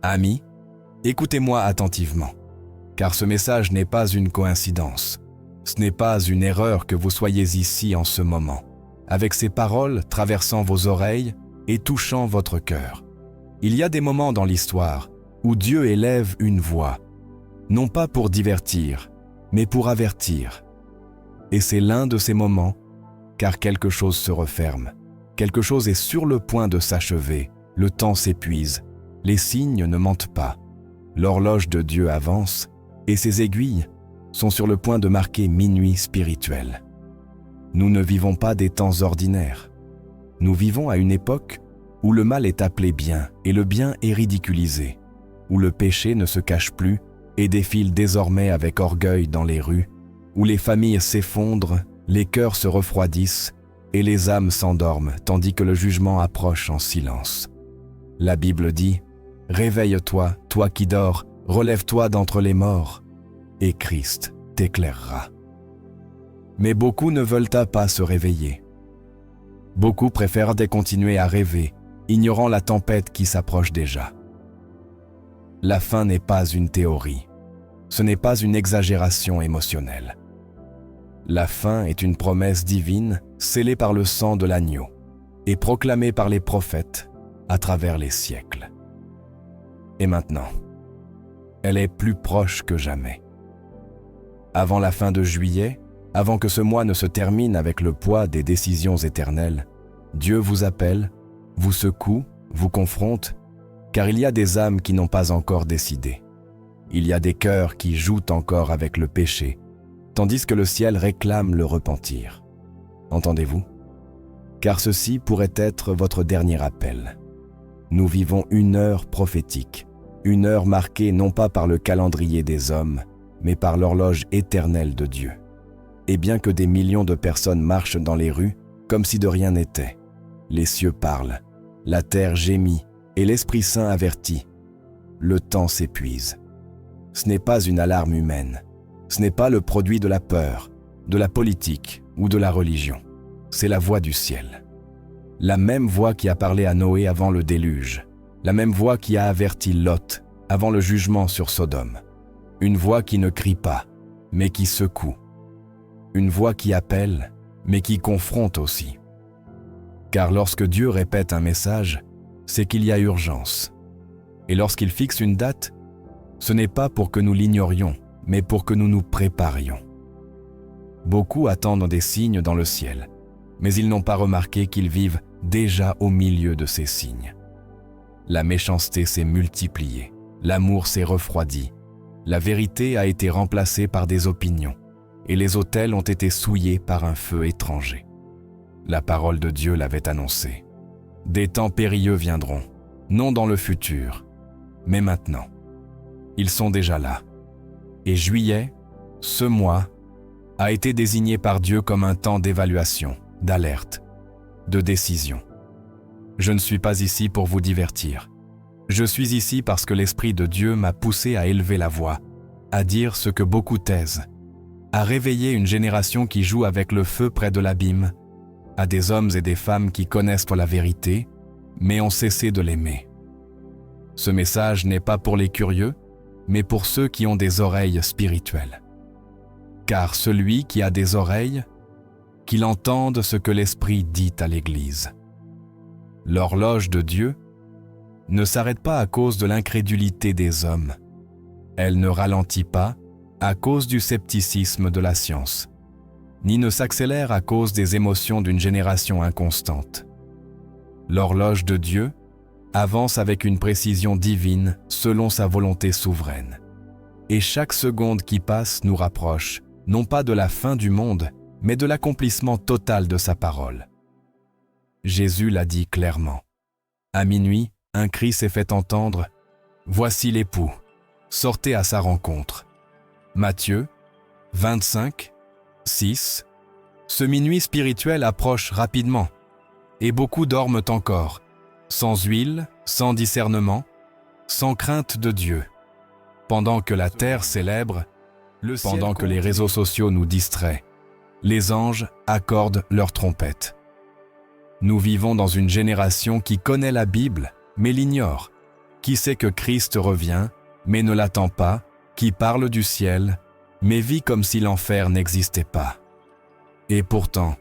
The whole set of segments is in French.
Amis, écoutez-moi attentivement, car ce message n'est pas une coïncidence. Ce n'est pas une erreur que vous soyez ici en ce moment, avec ces paroles traversant vos oreilles et touchant votre cœur. Il y a des moments dans l'histoire où Dieu élève une voix, non pas pour divertir, mais pour avertir. Et c'est l'un de ces moments, car quelque chose se referme, quelque chose est sur le point de s'achever, le temps s'épuise, les signes ne mentent pas, l'horloge de Dieu avance, et ses aiguilles sont sur le point de marquer minuit spirituel. Nous ne vivons pas des temps ordinaires. Nous vivons à une époque où le mal est appelé bien et le bien est ridiculisé, où le péché ne se cache plus et défile désormais avec orgueil dans les rues, où les familles s'effondrent, les cœurs se refroidissent et les âmes s'endorment tandis que le jugement approche en silence. La Bible dit « Réveille-toi, toi qui dors, relève-toi d'entre les morts, et Christ t'éclairera. » Mais beaucoup ne veulent pas se réveiller. Beaucoup préfèrent continuer à rêver, ignorant la tempête qui s'approche déjà. La fin n'est pas une théorie. Ce n'est pas une exagération émotionnelle. La fin est une promesse divine scellée par le sang de l'agneau et proclamée par les prophètes à travers les siècles. Et maintenant, elle est plus proche que jamais. Avant la fin de juillet, avant que ce mois ne se termine avec le poids des décisions éternelles, Dieu vous appelle, vous secoue, vous confronte, car il y a des âmes qui n'ont pas encore décidé. Il y a des cœurs qui jouent encore avec le péché, tandis que le ciel réclame le repentir. Entendez-vous? Car ceci pourrait être votre dernier appel. Nous vivons une heure prophétique, une heure marquée non pas par le calendrier des hommes, mais par l'horloge éternelle de Dieu. Et bien que des millions de personnes marchent dans les rues, comme si de rien n'était, les cieux parlent, la terre gémit et l'Esprit Saint avertit. Le temps s'épuise. Ce n'est pas une alarme humaine. Ce n'est pas le produit de la peur, de la politique ou de la religion. C'est la voix du ciel. La même voix qui a parlé à Noé avant le déluge. La même voix qui a averti Lot avant le jugement sur Sodome. Une voix qui ne crie pas, mais qui secoue. Une voix qui appelle, mais qui confronte aussi. Car lorsque Dieu répète un message, c'est qu'il y a urgence. Et lorsqu'il fixe une date, ce n'est pas pour que nous l'ignorions, mais pour que nous nous préparions. Beaucoup attendent des signes dans le ciel, mais ils n'ont pas remarqué qu'ils vivent déjà au milieu de ces signes. La méchanceté s'est multipliée, l'amour s'est refroidi, la vérité a été remplacée par des opinions, et les autels ont été souillés par un feu étranger. La parole de Dieu l'avait annoncé. Des temps périlleux viendront, non dans le futur, mais maintenant. Ils sont déjà là. Et juillet, ce mois, a été désigné par Dieu comme un temps d'évaluation, d'alerte, de décision. Je ne suis pas ici pour vous divertir. Je suis ici parce que l'Esprit de Dieu m'a poussé à élever la voix, à dire ce que beaucoup taisent, à réveiller une génération qui joue avec le feu près de l'abîme, à des hommes et des femmes qui connaissent la vérité, mais ont cessé de l'aimer. Ce message n'est pas pour les curieux, mais pour ceux qui ont des oreilles spirituelles. Car celui qui a des oreilles, qu'il entende ce que l'Esprit dit à l'Église. L'horloge de Dieu ne s'arrête pas à cause de l'incrédulité des hommes. Elle ne ralentit pas à cause du scepticisme de la science, ni ne s'accélère à cause des émotions d'une génération inconstante. L'horloge de Dieu avance avec une précision divine selon sa volonté souveraine. Et chaque seconde qui passe nous rapproche, non pas de la fin du monde, mais de l'accomplissement total de sa parole. Jésus l'a dit clairement. À minuit, un cri s'est fait entendre « Voici l'époux, sortez à sa rencontre ». Matthieu 25, 6. Ce minuit spirituel approche rapidement, et beaucoup dorment encore, sans huile, sans discernement, sans crainte de Dieu. Pendant que la terre célèbre, pendant que les réseaux sociaux nous distraient, les anges accordent leurs trompettes. Nous vivons dans une génération qui connaît la Bible, mais l'ignore, qui sait que Christ revient, mais ne l'attend pas, qui parle du ciel, mais vit comme si l'enfer n'existait pas. Et pourtant,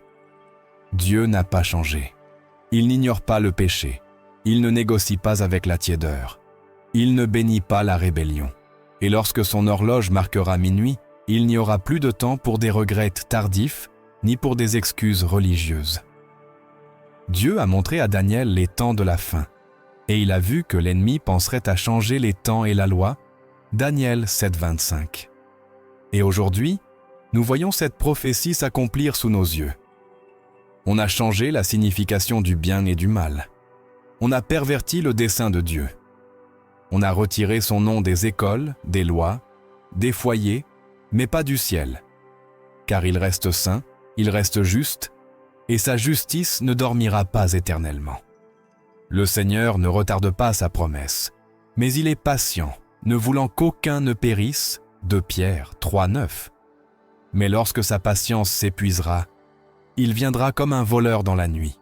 Dieu n'a pas changé. Il n'ignore pas le péché. Il ne négocie pas avec la tiédeur. Il ne bénit pas la rébellion. Et lorsque son horloge marquera minuit, il n'y aura plus de temps pour des regrets tardifs, ni pour des excuses religieuses. Dieu a montré à Daniel les temps de la fin, et il a vu que l'ennemi penserait à changer les temps et la loi. Daniel 7,25. Et aujourd'hui, nous voyons cette prophétie s'accomplir sous nos yeux. On a changé la signification du bien et du mal. On a perverti le dessein de Dieu. On a retiré son nom des écoles, des lois, des foyers, mais pas du ciel. Car il reste saint, il reste juste, et sa justice ne dormira pas éternellement. Le Seigneur ne retarde pas sa promesse, mais il est patient, ne voulant qu'aucun ne périsse, 2 Pierre 3,9. Mais lorsque sa patience s'épuisera, il viendra comme un voleur dans la nuit.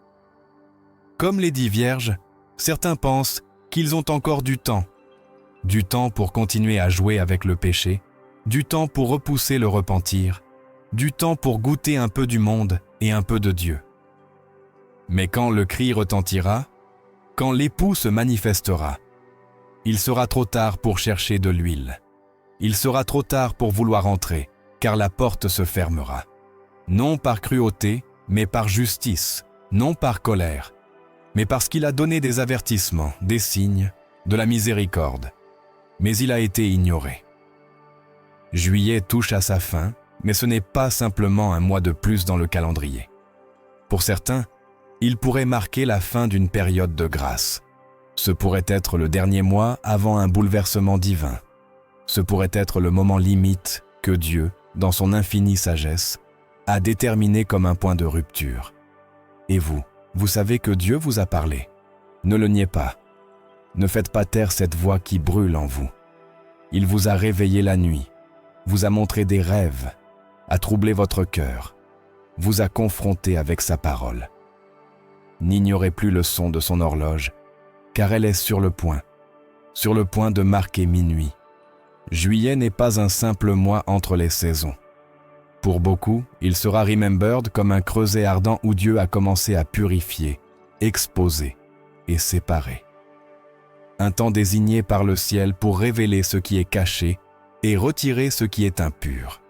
Comme les 10 vierges, certains pensent qu'ils ont encore du temps pour continuer à jouer avec le péché, du temps pour repousser le repentir, du temps pour goûter un peu du monde et un peu de Dieu. Mais quand le cri retentira, quand l'époux se manifestera, il sera trop tard pour chercher de l'huile. Il sera trop tard pour vouloir entrer, car la porte se fermera. Non par cruauté, mais par justice, non par colère, mais parce qu'il a donné des avertissements, des signes, de la miséricorde. Mais il a été ignoré. Juillet touche à sa fin, mais ce n'est pas simplement un mois de plus dans le calendrier. Pour certains, il pourrait marquer la fin d'une période de grâce. Ce pourrait être le dernier mois avant un bouleversement divin. Ce pourrait être le moment limite que Dieu, dans son infinie sagesse, a déterminé comme un point de rupture. Et vous savez que Dieu vous a parlé. Ne le niez pas. Ne faites pas taire cette voix qui brûle en vous. Il vous a réveillé la nuit, vous a montré des rêves, a troublé votre cœur, vous a confronté avec sa parole. N'ignorez plus le son de son horloge, car elle est sur le point de marquer minuit. Juillet n'est pas un simple mois entre les saisons. Pour beaucoup, il sera remembered comme un creuset ardent où Dieu a commencé à purifier, exposer et séparer. Un temps désigné par le ciel pour révéler ce qui est caché et retirer ce qui est impur.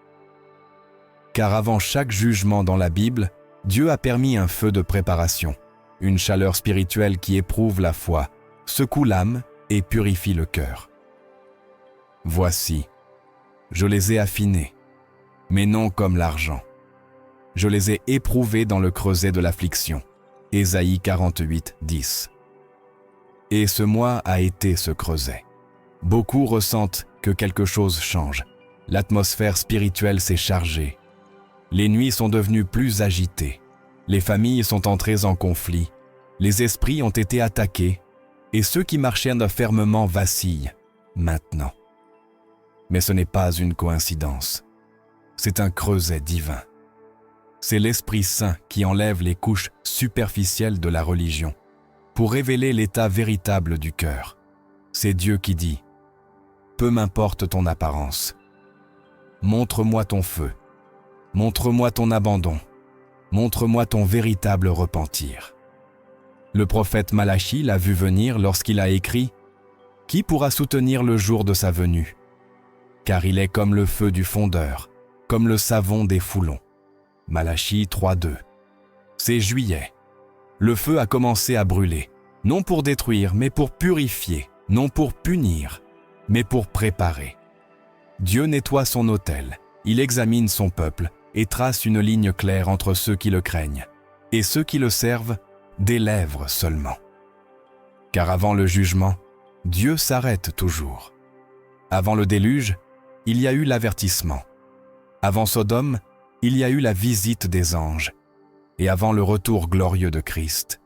Car avant chaque jugement dans la Bible, Dieu a permis un feu de préparation, une chaleur spirituelle qui éprouve la foi, secoue l'âme et purifie le cœur. Voici, je les ai affinés, mais non comme l'argent. Je les ai éprouvés dans le creuset de l'affliction. Ésaïe 48, 10. Et ce mois a été ce creuset. Beaucoup ressentent que quelque chose change. L'atmosphère spirituelle s'est chargée. Les nuits sont devenues plus agitées. Les familles sont entrées en conflit. Les esprits ont été attaqués. Et ceux qui marchaient fermement vacillent maintenant. Mais ce n'est pas une coïncidence. C'est un creuset divin. C'est l'Esprit Saint qui enlève les couches superficielles de la religion pour révéler l'état véritable du cœur. C'est Dieu qui dit « Peu m'importe ton apparence. Montre-moi ton feu. Montre-moi ton abandon. Montre-moi ton véritable repentir. » Le prophète Malachie l'a vu venir lorsqu'il a écrit « Qui pourra soutenir le jour de sa venue ? Car il est comme le feu du fondeur, comme le savon des foulons. » Malachie 3,2. C'est juillet. Le feu a commencé à brûler, non pour détruire, mais pour purifier, non pour punir, mais pour préparer. Dieu nettoie son autel, il examine son peuple et trace une ligne claire entre ceux qui le craignent et ceux qui le servent des lèvres seulement. Car avant le jugement, Dieu s'arrête toujours. Avant le déluge, il y a eu l'avertissement. Avant Sodome, il y a eu la visite des anges. Et avant le retour glorieux de Christ,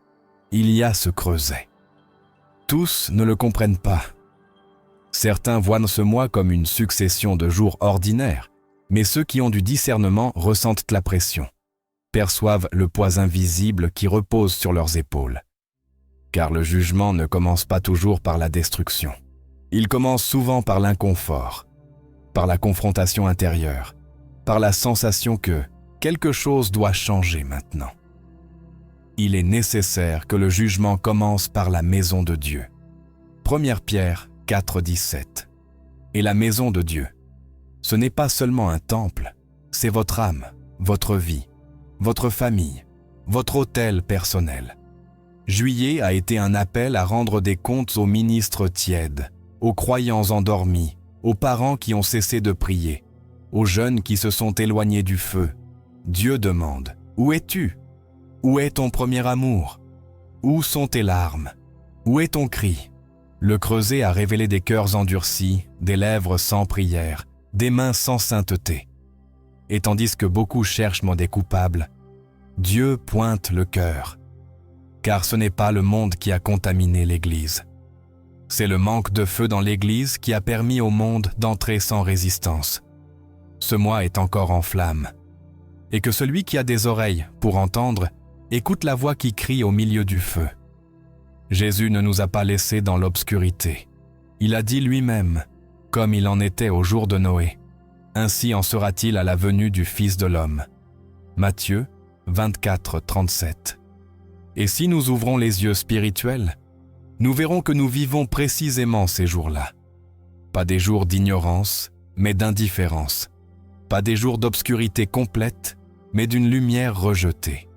il y a ce creuset. Tous ne le comprennent pas. Certains voient ce mois comme une succession de jours ordinaires, mais ceux qui ont du discernement ressentent la pression, perçoivent le poids invisible qui repose sur leurs épaules. car le jugement ne commence pas toujours par la destruction. Il commence souvent par l'inconfort, par la confrontation intérieure, par la sensation que quelque chose doit changer maintenant. Il est nécessaire que le jugement commence par la maison de Dieu. 1 Pierre 4,17. Et la maison de Dieu, ce n'est pas seulement un temple, c'est votre âme, votre vie, votre famille, votre autel personnel. Juillet a été un appel à rendre des comptes aux ministres tièdes, aux croyants endormis, aux parents qui ont cessé de prier, aux jeunes qui se sont éloignés du feu. Dieu demande, « Où es-tu ? Où est ton premier amour ? Où sont tes larmes ? Où est ton cri ?» Le creuset a révélé des cœurs endurcis, des lèvres sans prière, des mains sans sainteté. Et tandis que beaucoup cherchent des coupables, Dieu pointe le cœur. Car ce n'est pas le monde qui a contaminé l'Église. C'est le manque de feu dans l'Église qui a permis au monde d'entrer sans résistance. Ce mois est encore en flammes. Et que celui qui a des oreilles pour entendre, écoute la voix qui crie au milieu du feu. Jésus ne nous a pas laissés dans l'obscurité. Il a dit lui-même, comme il en était au jour de Noé, ainsi en sera-t-il à la venue du Fils de l'homme. Matthieu 24, 37. Et si nous ouvrons les yeux spirituels, nous verrons que nous vivons précisément ces jours-là. Pas des jours d'ignorance, mais d'indifférence. Pas des jours d'obscurité complète, mais d'une lumière rejetée.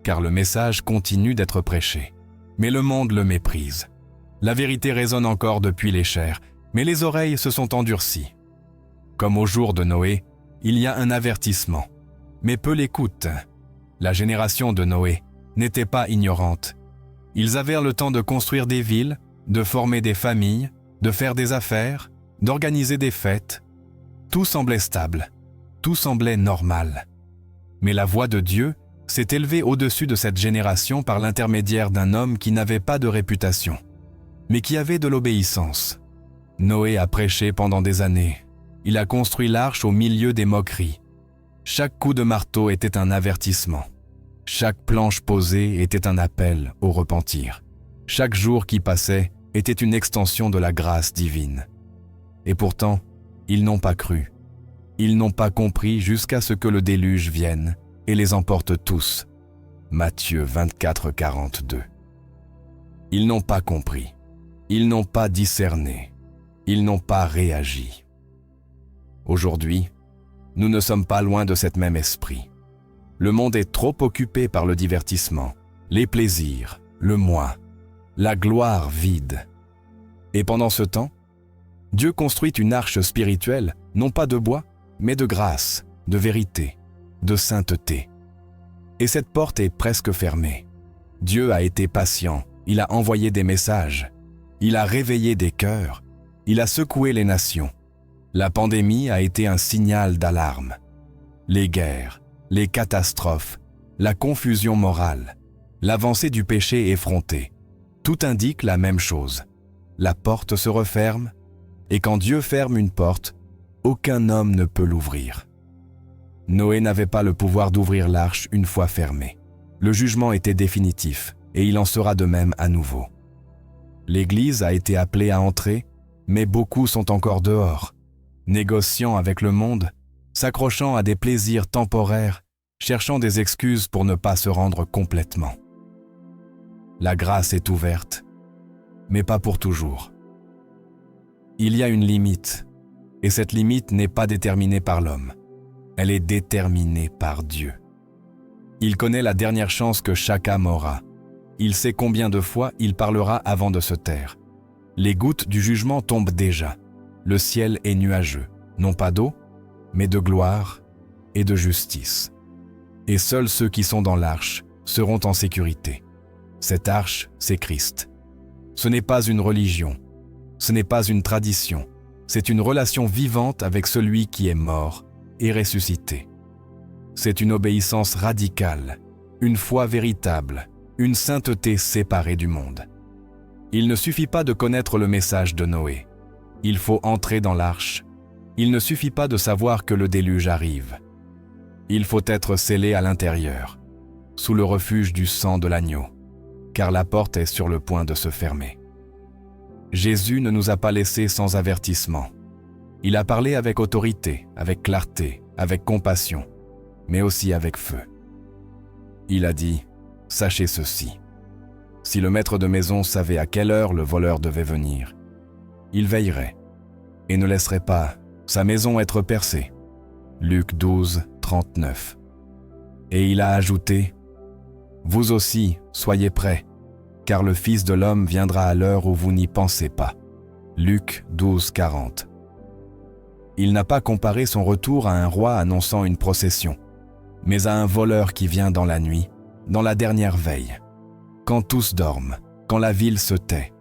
Car le message continue d'être prêché, mais le monde le méprise. La vérité résonne encore depuis les chairs, mais les oreilles se sont endurcies. Comme au jour de Noé, il y a un avertissement, mais peu l'écoutent. La génération de Noé n'était pas ignorante. Ils avaient le temps de construire des villes, de former des familles, de faire des affaires, d'organiser des fêtes. Tout semblait stable, tout semblait normal. Mais la voix de Dieu s'est élevée au-dessus de cette génération par l'intermédiaire d'un homme qui n'avait pas de réputation, mais qui avait de l'obéissance. Noé a prêché pendant des années. Il a construit l'arche au milieu des moqueries. Chaque coup de marteau était un avertissement. Chaque planche posée était un appel au repentir. Chaque jour qui passait était une extension de la grâce divine. Et pourtant, ils n'ont pas cru. Ils n'ont pas compris jusqu'à ce que le déluge vienne et les emporte tous. Matthieu 24, 42. Ils n'ont pas compris. Ils n'ont pas discerné. Ils n'ont pas réagi. Aujourd'hui, nous ne sommes pas loin de cet même esprit. Le monde est trop occupé par le divertissement, les plaisirs, le moi, la gloire vide. Et pendant ce temps, Dieu construit une arche spirituelle, non pas de bois, mais de grâce, de vérité, de sainteté. Et cette porte est presque fermée. Dieu a été patient, il a envoyé des messages, il a réveillé des cœurs, il a secoué les nations. La pandémie a été un signal d'alarme. Les guerres, les catastrophes, la confusion morale, l'avancée du péché effronté, tout indique la même chose. La porte se referme, et quand Dieu ferme une porte, aucun homme ne peut l'ouvrir. Noé n'avait pas le pouvoir d'ouvrir l'arche une fois fermée. Le jugement était définitif, et il en sera de même à nouveau. L'Église a été appelée à entrer, mais beaucoup sont encore dehors, négociant avec le monde, s'accrochant à des plaisirs temporaires, cherchant des excuses pour ne pas se rendre complètement. La grâce est ouverte, mais pas pour toujours. Il y a une limite, et cette limite n'est pas déterminée par l'homme. Elle est déterminée par Dieu. Il connaît la dernière chance que chaque âme aura. Il sait combien de fois il parlera avant de se taire. Les gouttes du jugement tombent déjà. Le ciel est nuageux, non pas d'eau, mais de gloire et de justice. Et seuls ceux qui sont dans l'arche seront en sécurité. Cette arche, c'est Christ. Ce n'est pas une religion, ce n'est pas une tradition, c'est une relation vivante avec celui qui est mort et ressuscité. C'est une obéissance radicale, une foi véritable, une sainteté séparée du monde. Il ne suffit pas de connaître le message de Noé. Il faut entrer dans l'arche. Il ne suffit pas de savoir que le déluge arrive. Il faut être scellé à l'intérieur, sous le refuge du sang de l'agneau. car la porte est sur le point de se fermer. Jésus ne nous a pas laissés sans avertissement. Il a parlé avec autorité, avec clarté, avec compassion, mais aussi avec feu. Il a dit « Sachez ceci. Si le maître de maison savait à quelle heure le voleur devait venir, il veillerait et ne laisserait pas sa maison être percée. » Luc 12, 39. Et il a ajouté « Vous aussi, soyez prêts, car le Fils de l'homme viendra à l'heure où vous n'y pensez pas. » Luc 12, 40. Il n'a pas comparé son retour à un roi annonçant une procession, mais à un voleur qui vient dans la nuit, dans la dernière veille, quand tous dorment, quand la ville se tait,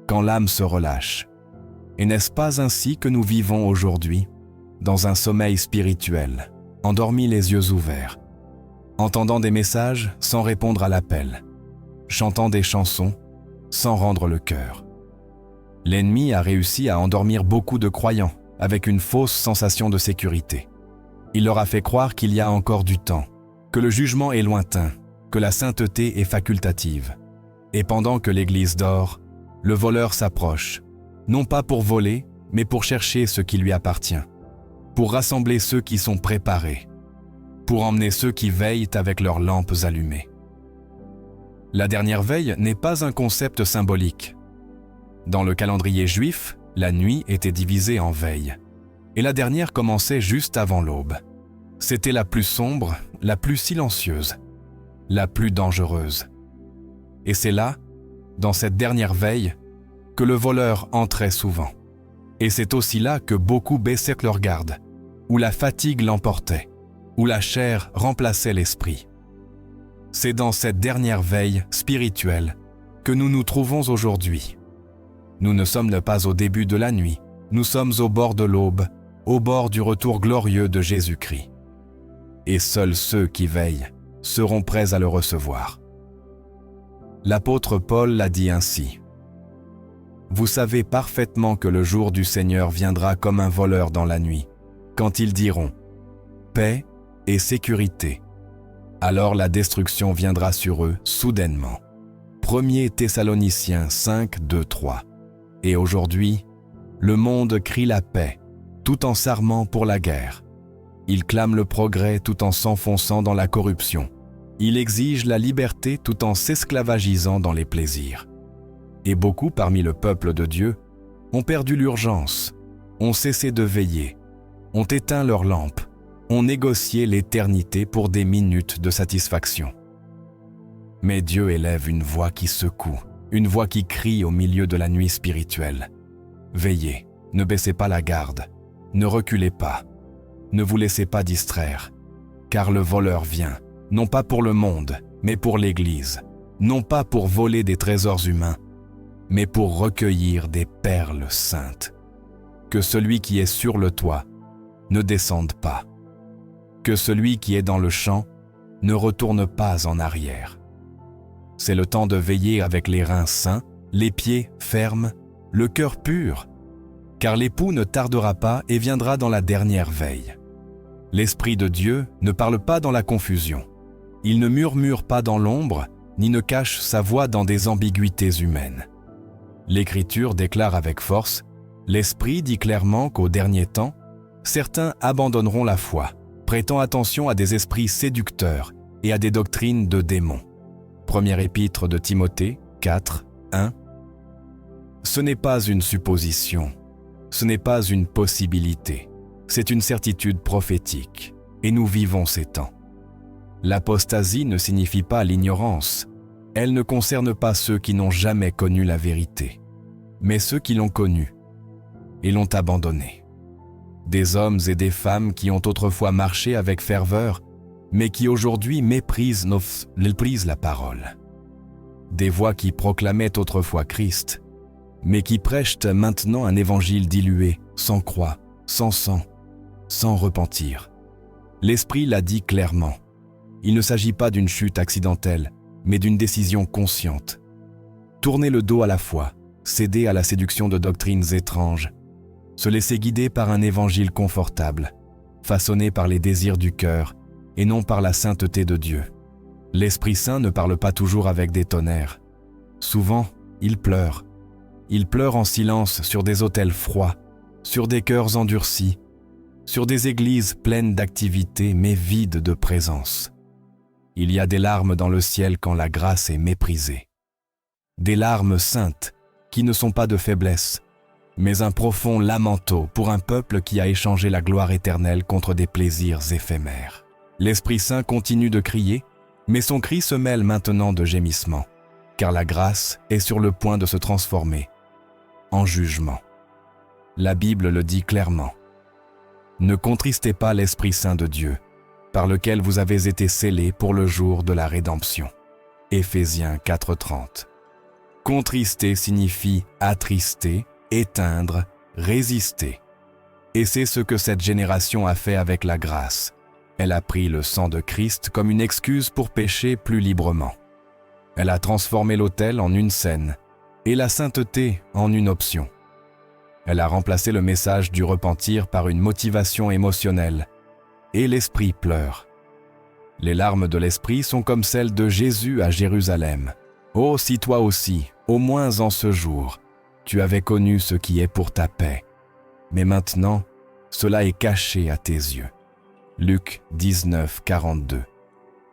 quand l'âme se relâche. Et n'est-ce pas ainsi que nous vivons aujourd'hui, dans un sommeil spirituel, endormis les yeux ouverts, entendant des messages sans répondre à l'appel, chantant des chansons sans rendre le cœur? L'ennemi a réussi à endormir beaucoup de croyants avec une fausse sensation de sécurité. Il leur a fait croire qu'il y a encore du temps, que le jugement est lointain, que la sainteté est facultative. Et pendant que l'Église dort, le voleur s'approche, non pas pour voler, mais pour chercher ce qui lui appartient, pour rassembler ceux qui sont préparés, pour emmener ceux qui veillent avec leurs lampes allumées. La dernière veille n'est pas un concept symbolique. Dans le calendrier juif, la nuit était divisée en veilles, et la dernière commençait juste avant l'aube. C'était la plus sombre, la plus silencieuse, la plus dangereuse. Et c'est là, dans cette dernière veille, que le voleur entrait souvent. Et c'est aussi là que beaucoup baissaient leur garde, où la fatigue l'emportait, où la chair remplaçait l'esprit. C'est dans cette dernière veille spirituelle que nous nous trouvons aujourd'hui. Nous ne sommes pas au début de la nuit, nous sommes au bord de l'aube, au bord du retour glorieux de Jésus-Christ. Et seuls ceux qui veillent seront prêts à le recevoir. L'apôtre Paul l'a dit ainsi. « Vous savez parfaitement que le jour du Seigneur viendra comme un voleur dans la nuit, quand ils diront « paix et sécurité ». Alors la destruction viendra sur eux soudainement. 1 Thessaloniciens 5, 2, 3. Et aujourd'hui, le monde crie la paix, tout en s'armant pour la guerre. Il clame le progrès tout en s'enfonçant dans la corruption. Il exige la liberté tout en s'esclavagisant dans les plaisirs. Et beaucoup parmi le peuple de Dieu ont perdu l'urgence, ont cessé de veiller, ont éteint leurs lampes, ont négocié l'éternité pour des minutes de satisfaction. Mais Dieu élève une voix qui secoue, une voix qui crie au milieu de la nuit spirituelle. Veillez, ne baissez pas la garde, ne reculez pas, ne vous laissez pas distraire, car le voleur vient, non pas pour le monde, mais pour l'Église, non pas pour voler des trésors humains, mais pour recueillir des perles saintes. Que celui qui est sur le toit ne descende pas, que celui qui est dans le champ ne retourne pas en arrière. C'est le temps de veiller avec les reins sains, les pieds fermes, le cœur pur, car l'époux ne tardera pas et viendra dans la dernière veille. L'Esprit de Dieu ne parle pas dans la confusion. Il ne murmure pas dans l'ombre, ni ne cache sa voix dans des ambiguïtés humaines. L'Écriture déclare avec force, l'Esprit dit clairement qu'au dernier temps, certains abandonneront la foi, prêtant attention à des esprits séducteurs et à des doctrines de démons. Première épître de Timothée 4, 1. Ce n'est pas une supposition, ce n'est pas une possibilité, c'est une certitude prophétique, et nous vivons ces temps. L'apostasie ne signifie pas l'ignorance, elle ne concerne pas ceux qui n'ont jamais connu la vérité, mais ceux qui l'ont connue et l'ont abandonnée. Des hommes et des femmes qui ont autrefois marché avec ferveur, mais qui aujourd'hui méprisent la parole. Des voix qui proclamaient autrefois Christ, mais qui prêchent maintenant un évangile dilué, sans croix, sans sang, sans repentir. L'Esprit l'a dit clairement. Il ne s'agit pas d'une chute accidentelle, mais d'une décision consciente. Tourner le dos à la foi, céder à la séduction de doctrines étranges, se laisser guider par un évangile confortable, façonné par les désirs du cœur et non par la sainteté de Dieu. L'Esprit Saint ne parle pas toujours avec des tonnerres, Souvent, ils pleurent. Ils pleurent en silence sur des autels froids, sur des cœurs endurcis, sur des églises pleines d'activité mais vides de présence. Il y a des larmes dans le ciel quand la grâce est méprisée. Des larmes saintes qui ne sont pas de faiblesse, mais un profond lamento pour un peuple qui a échangé la gloire éternelle contre des plaisirs éphémères. L'Esprit Saint continue de crier, mais son cri se mêle maintenant de gémissements, car la grâce est sur le point de se transformer en jugement. La Bible le dit clairement. Ne contristez pas l'Esprit Saint de Dieu, par lequel vous avez été scellés pour le jour de la rédemption. Éphésiens 4:30. Contrister signifie attrister, éteindre, résister. Et c'est ce que cette génération a fait avec la grâce. Elle a pris le sang de Christ comme une excuse pour pécher plus librement. Elle a transformé l'autel en une scène et la sainteté en une option. Elle a remplacé le message du repentir par une motivation émotionnelle. Et l'esprit pleure. Les larmes de l'esprit sont comme celles de Jésus à Jérusalem. Oh, si toi aussi, au moins en ce jour, tu avais connu ce qui est pour ta paix. Mais maintenant, cela est caché à tes yeux. Luc 19:42.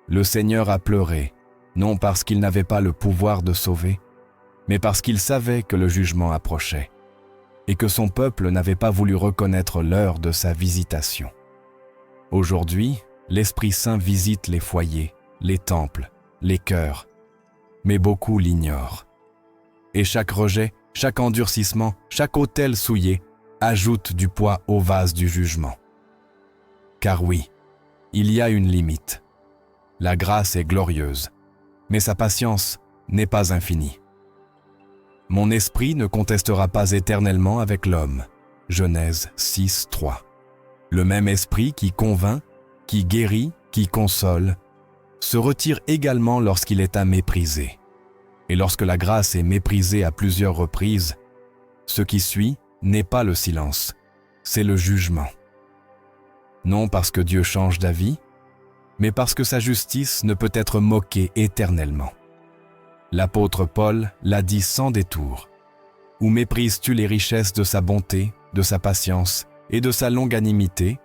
Le Seigneur a pleuré, non parce qu'il n'avait pas le pouvoir de sauver, mais parce qu'il savait que le jugement approchait et que son peuple n'avait pas voulu reconnaître l'heure de sa visitation. Aujourd'hui, l'Esprit Saint visite les foyers, les temples, les cœurs, mais beaucoup l'ignorent. Et chaque rejet, chaque endurcissement, chaque autel souillé ajoute du poids au vase du jugement. Car oui, il y a une limite. La grâce est glorieuse, mais sa patience n'est pas infinie. Mon esprit ne contestera pas éternellement avec l'homme. Genèse 6:3. Le même esprit qui convainc, qui guérit, qui console, se retire également lorsqu'il est à mépriser. Et lorsque la grâce est méprisée à plusieurs reprises, ce qui suit n'est pas le silence, c'est le jugement. Non parce que Dieu change d'avis, mais parce que sa justice ne peut être moquée éternellement. L'apôtre Paul l'a dit sans détour. Ou méprises-tu les richesses de sa bonté, de sa patience et de sa longanimité,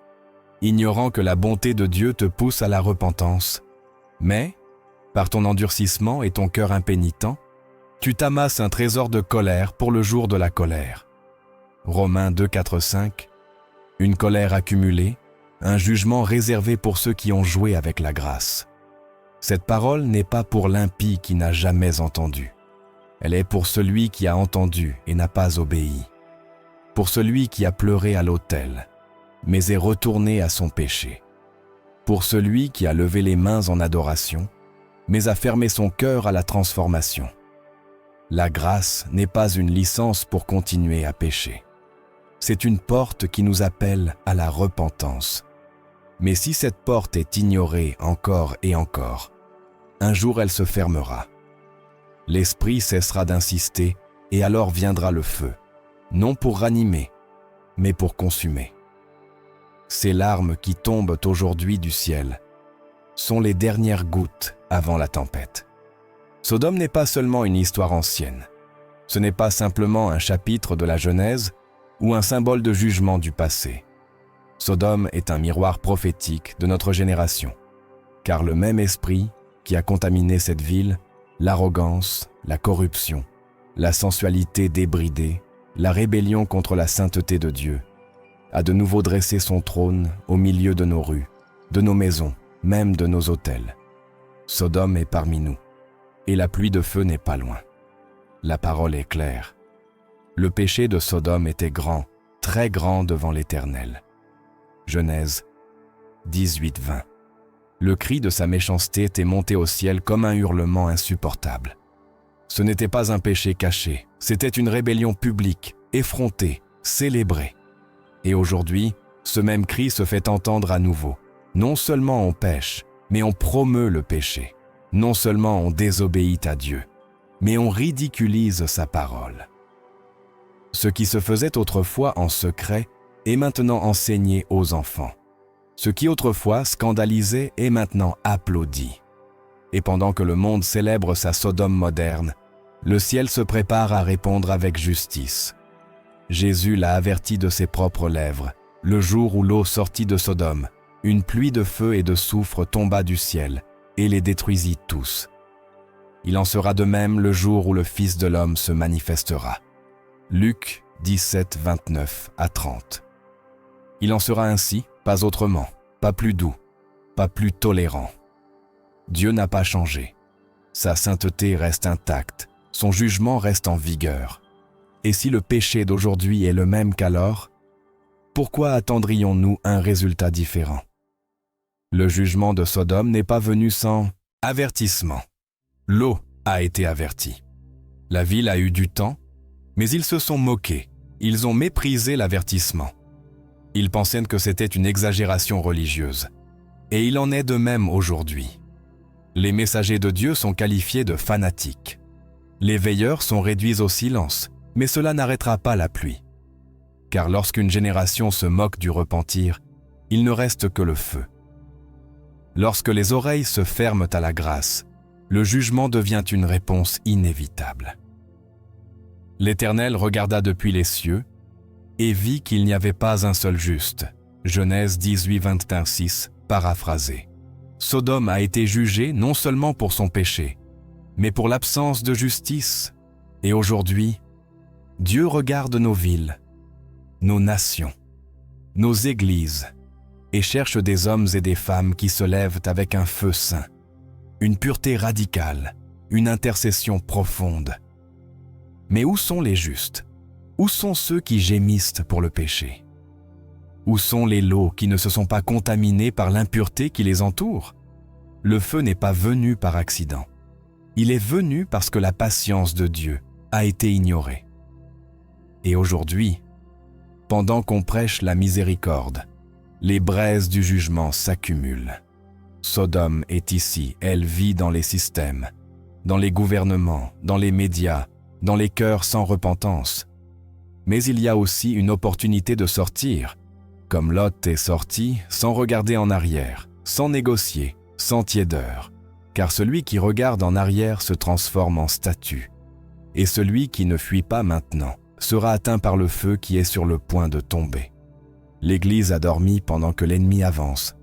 ignorant que la bonté de Dieu te pousse à la repentance, mais, par ton endurcissement et ton cœur impénitent, tu t'amasses un trésor de colère pour le jour de la colère. Romains 2:4-5. Une colère accumulée, un jugement réservé pour ceux qui ont joué avec la grâce. Cette parole n'est pas pour l'impie qui n'a jamais entendu. Elle est pour celui qui a entendu et n'a pas obéi. Pour celui qui a pleuré à l'autel, mais est retourné à son péché. Pour celui qui a levé les mains en adoration, mais a fermé son cœur à la transformation. La grâce n'est pas une licence pour continuer à pécher. C'est une porte qui nous appelle à la repentance. Mais si cette porte est ignorée encore et encore, un jour elle se fermera. L'esprit cessera d'insister et alors viendra le feu, non pour ranimer, mais pour consumer. Ces larmes qui tombent aujourd'hui du ciel sont les dernières gouttes avant la tempête. Sodome n'est pas seulement une histoire ancienne. Ce n'est pas simplement un chapitre de la Genèse ou un symbole de jugement du passé. Sodome est un miroir prophétique de notre génération, car le même esprit qui a contaminé cette ville, l'arrogance, la corruption, la sensualité débridée, la rébellion contre la sainteté de Dieu, a de nouveau dressé son trône au milieu de nos rues, de nos maisons, même de nos autels. Sodome est parmi nous, et la pluie de feu n'est pas loin. La parole est claire. Le péché de Sodome était grand, très grand devant l'Éternel. Genèse 18:20. Le cri de sa méchanceté était monté au ciel comme un hurlement insupportable. Ce n'était pas un péché caché, c'était une rébellion publique, effrontée, célébrée. Et aujourd'hui, ce même cri se fait entendre à nouveau. Non seulement on pêche, mais on promeut le péché. Non seulement on désobéit à Dieu, mais on ridiculise sa parole. Ce qui se faisait autrefois en secret est maintenant enseigné aux enfants. Ce qui autrefois scandalisait est maintenant applaudi. Et pendant que le monde célèbre sa Sodome moderne, Le ciel se prépare à répondre avec justice. Jésus l'a averti de ses propres lèvres, le jour où l'eau sortit de Sodome, une pluie de feu et de soufre tomba du ciel et les détruisit tous. Il en sera de même le jour où le Fils de l'homme se manifestera. Luc 17, 29 à 30. Il en sera ainsi, pas autrement, pas plus doux, pas plus tolérant. Dieu n'a pas changé. Sa sainteté reste intacte, son jugement reste en vigueur. Et si le péché d'aujourd'hui est le même qu'alors, pourquoi attendrions-nous un résultat différent? Le jugement de Sodome n'est pas venu sans avertissement. L'eau a été avertie. La ville a eu du temps, mais ils se sont moqués. Ils ont méprisé l'avertissement. Ils pensaient que c'était une exagération religieuse. Et il en est de même aujourd'hui. Les messagers de Dieu sont qualifiés de fanatiques. Les veilleurs sont réduits au silence, mais cela n'arrêtera pas la pluie. Car lorsqu'une génération se moque du repentir, il ne reste que le feu. Lorsque les oreilles se ferment à la grâce, le jugement devient une réponse inévitable. L'Éternel regarda depuis les cieux et vit qu'il n'y avait pas un seul juste. Genèse 18, 21, 6, paraphrasé. Sodome a été jugée non seulement pour son péché, mais pour l'absence de justice. Et aujourd'hui, Dieu regarde nos villes, nos nations, nos églises, et cherche des hommes et des femmes qui se lèvent avec un feu saint, une pureté radicale, une intercession profonde. Mais où sont les justes? Où sont ceux qui gémissent pour le péché? Où sont les lots qui ne se sont pas contaminés par l'impureté qui les entoure? Le feu n'est pas venu par accident. Il est venu parce que la patience de Dieu a été ignorée. Et aujourd'hui, pendant qu'on prêche la miséricorde, les braises du jugement s'accumulent. Sodome est ici, elle vit dans les systèmes, dans les gouvernements, dans les médias, dans les cœurs sans repentance. Mais il y a aussi une opportunité de sortir, comme Lot est sorti sans regarder en arrière, sans négocier, sans tiédeur. Car celui qui regarde en arrière se transforme en statue, et celui qui ne fuit pas maintenant sera atteint par le feu qui est sur le point de tomber. L'Église a dormi pendant que l'ennemi avance,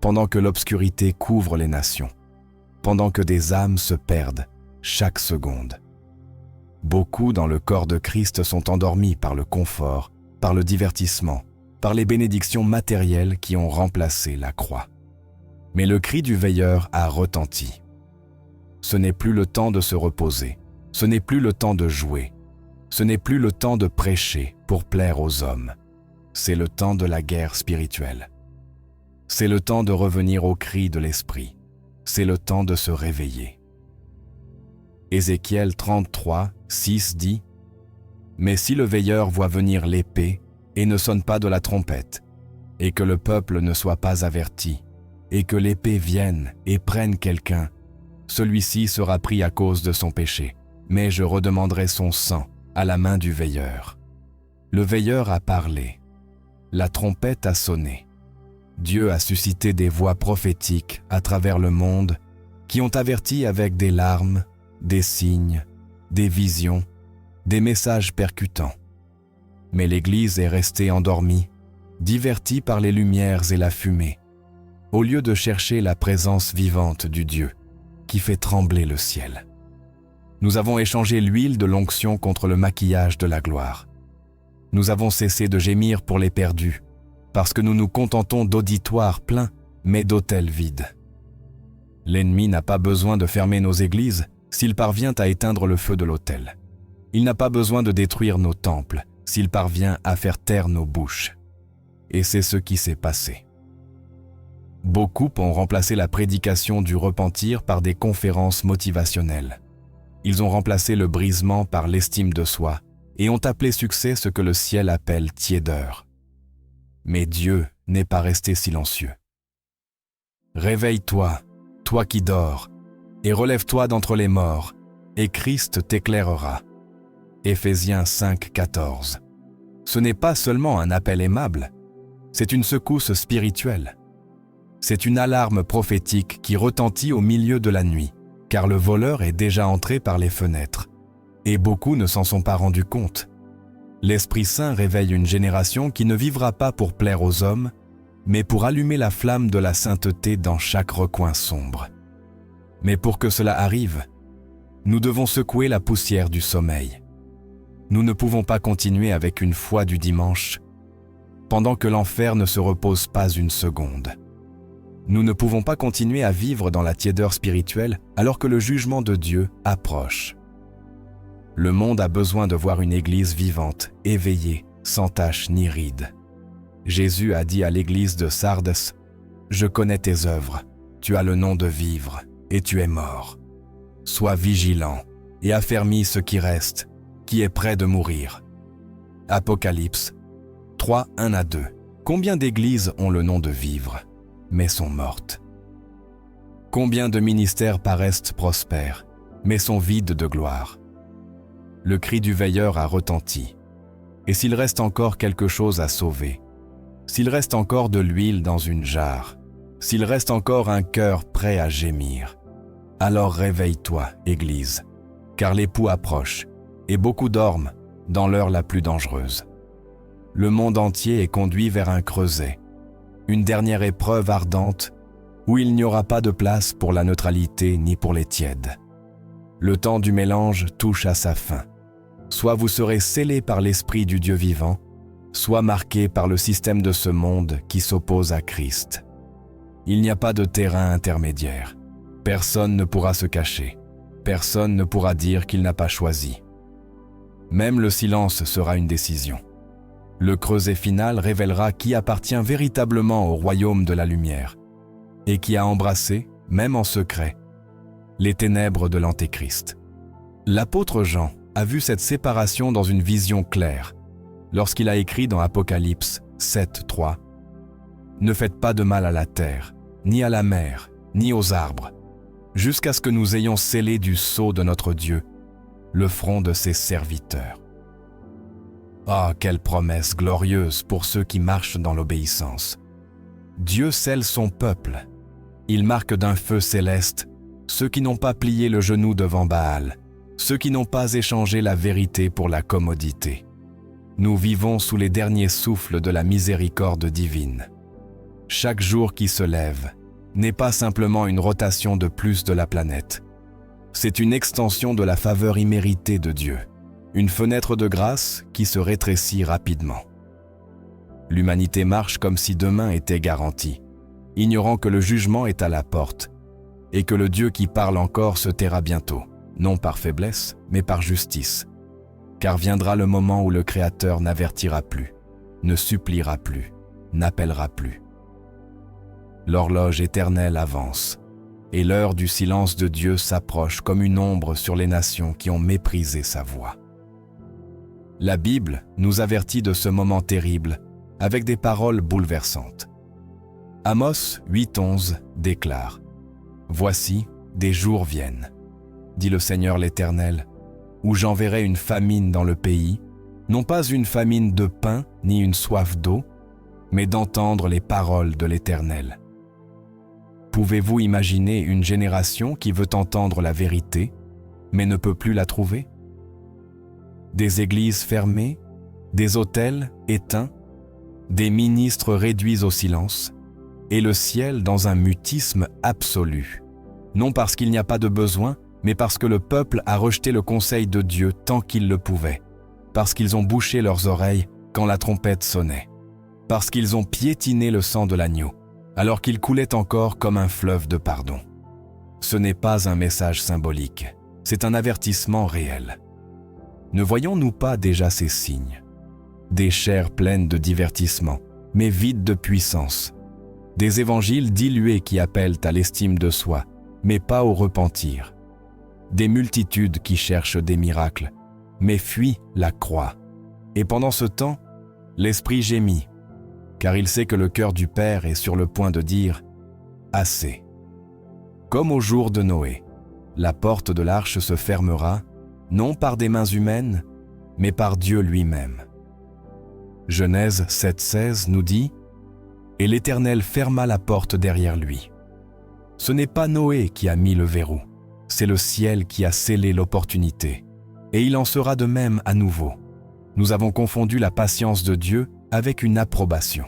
pendant que l'obscurité couvre les nations, pendant que des âmes se perdent chaque seconde. Beaucoup dans le corps de Christ sont endormis par le confort, par le divertissement, par les bénédictions matérielles qui ont remplacé la croix. Mais le cri du veilleur a retenti. Ce n'est plus le temps de se reposer, ce n'est plus le temps de jouer, ce n'est plus le temps de prêcher pour plaire aux hommes. C'est le temps de la guerre spirituelle. C'est le temps de revenir au cri de l'Esprit. C'est le temps de se réveiller. Ézéchiel 33, 6 dit « Mais si le veilleur voit venir l'épée et ne sonne pas de la trompette, et que le peuple ne soit pas averti, et que l'épée vienne et prenne quelqu'un, celui-ci sera pris à cause de son péché, mais je redemanderai son sang à la main du veilleur. » Le veilleur a parlé. La trompette a sonné. Dieu a suscité des voix prophétiques à travers le monde qui ont averti avec des larmes, des signes, des visions, des messages percutants. Mais l'Église est restée endormie, divertie par les lumières et la fumée, au lieu de chercher la présence vivante du Dieu qui fait trembler le ciel. Nous avons échangé l'huile de l'onction contre le maquillage de la gloire. Nous avons cessé de gémir pour les perdus, parce que nous nous contentons d'auditoires pleins, mais d'autels vides. L'ennemi n'a pas besoin de fermer nos églises s'il parvient à éteindre le feu de l'autel. Il n'a pas besoin de détruire nos temples s'il parvient à faire taire nos bouches. Et c'est ce qui s'est passé. Beaucoup ont remplacé la prédication du repentir par des conférences motivationnelles. Ils ont remplacé le brisement par l'estime de soi et ont appelé succès ce que le ciel appelle tiédeur. Mais Dieu n'est pas resté silencieux. Réveille-toi, toi qui dors, et relève-toi d'entre les morts, et Christ t'éclairera. Éphésiens 5, 14. Ce n'est pas seulement un appel aimable, c'est une secousse spirituelle. C'est une alarme prophétique qui retentit au milieu de la nuit, car le voleur est déjà entré par les fenêtres Et beaucoup ne s'en sont pas rendus compte. L'Esprit Saint réveille une génération qui ne vivra pas pour plaire aux hommes, mais pour allumer la flamme de la sainteté dans chaque recoin sombre. Mais pour que cela arrive, nous devons secouer la poussière du sommeil. Nous ne pouvons pas continuer avec une foi du dimanche, pendant que l'enfer ne se repose pas une seconde. Nous ne pouvons pas continuer à vivre dans la tiédeur spirituelle alors que le jugement de Dieu approche. Le monde a besoin de voir une Église vivante, éveillée, sans tache ni ride. Jésus a dit à l'Église de Sardes, « Je connais tes œuvres, tu as le nom de vivre, et tu es mort. Sois vigilant et affermis ce qui reste, qui est près de mourir. » Apocalypse 3, 1-2. Combien d'églises ont le nom de vivre, mais sont mortes? Combien de ministères paraissent prospères, mais sont vides de gloire? Le cri du veilleur a retenti. Et s'il reste encore quelque chose à sauver, s'il reste encore de l'huile dans une jarre, s'il reste encore un cœur prêt à gémir, alors réveille-toi, Église, car l'époux approche, et beaucoup dorment dans l'heure la plus dangereuse. Le monde entier est conduit vers un creuset, une dernière épreuve ardente où il n'y aura pas de place pour la neutralité ni pour les tièdes. Le temps du mélange touche à sa fin. Soit vous serez scellés par l'Esprit du Dieu vivant, soit marqués par le système de ce monde qui s'oppose à Christ. Il n'y a pas de terrain intermédiaire. Personne ne pourra se cacher. Personne ne pourra dire qu'il n'a pas choisi. Même le silence sera une décision. Le creuset final révélera qui appartient véritablement au royaume de la lumière et qui a embrassé, même en secret, les ténèbres de l'Antéchrist. L'apôtre Jean a vu cette séparation dans une vision claire lorsqu'il a écrit dans Apocalypse 7, 3 « Ne faites pas de mal à la terre, ni à la mer, ni aux arbres, jusqu'à ce que nous ayons scellé du sceau de notre Dieu le front de ses serviteurs. » Ah, quelle promesse glorieuse pour ceux qui marchent dans l'obéissance. Dieu scelle son peuple. Il marque d'un feu céleste ceux qui n'ont pas plié le genou devant Baal, ceux qui n'ont pas échangé la vérité pour la commodité. Nous vivons sous les derniers souffles de la miséricorde divine. Chaque jour qui se lève n'est pas simplement une rotation de plus de la planète. C'est une extension de la faveur imméritée de Dieu, une fenêtre de grâce qui se rétrécit rapidement. L'humanité marche comme si demain était garanti, ignorant que le jugement est à la porte et que le Dieu qui parle encore se taira bientôt, non par faiblesse, mais par justice. Car viendra le moment où le Créateur n'avertira plus, ne suppliera plus, n'appellera plus. L'horloge éternelle avance, et l'heure du silence de Dieu s'approche comme une ombre sur les nations qui ont méprisé sa voix. La Bible nous avertit de ce moment terrible avec des paroles bouleversantes. Amos 8:11 déclare « Voici, des jours viennent, dit le Seigneur l'Éternel, où j'enverrai une famine dans le pays, non pas une famine de pain ni une soif d'eau, mais d'entendre les paroles de l'Éternel. » Pouvez-vous imaginer une génération qui veut entendre la vérité, mais ne peut plus la trouver? Des églises fermées, des autels éteints, des ministres réduits au silence, et le ciel dans un mutisme absolu. Non parce qu'il n'y a pas de besoin, mais parce que le peuple a rejeté le conseil de Dieu tant qu'il le pouvait, parce qu'ils ont bouché leurs oreilles quand la trompette sonnait, parce qu'ils ont piétiné le sang de l'agneau, alors qu'il coulait encore comme un fleuve de pardon. Ce n'est pas un message symbolique, c'est un avertissement réel. Ne voyons-nous pas déjà ces signes? Des chairs pleines de divertissement, mais vides de puissance. Des évangiles dilués qui appellent à l'estime de soi, mais pas au repentir. Des multitudes qui cherchent des miracles, mais fuient la croix. Et pendant ce temps, l'esprit gémit, car il sait que le cœur du Père est sur le point de dire « Assez ». Comme au jour de Noé, la porte de l'arche se fermera, non par des mains humaines, mais par Dieu lui-même. Genèse 7,16 nous dit « Et l'Éternel ferma la porte derrière lui ». Ce n'est pas Noé qui a mis le verrou, c'est le ciel qui a scellé l'opportunité. et il en sera de même à nouveau. Nous avons confondu la patience de Dieu avec une approbation.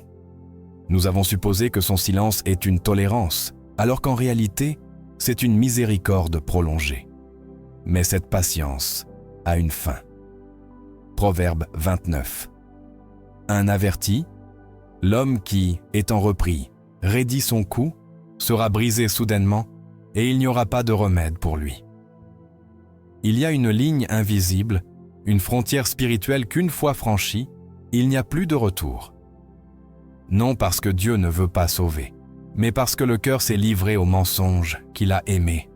Nous avons supposé que son silence est une tolérance, alors qu'en réalité, c'est une miséricorde prolongée. Mais cette patience a une fin. Proverbe 29. Un averti, l'homme qui, étant repris, raidit son cou, sera brisé soudainement, et il n'y aura pas de remède pour lui. Il y a une ligne invisible, une frontière spirituelle qu'une fois franchie, il n'y a plus de retour. Non parce que Dieu ne veut pas sauver, mais parce que le cœur s'est livré au mensonge qu'il a aimé.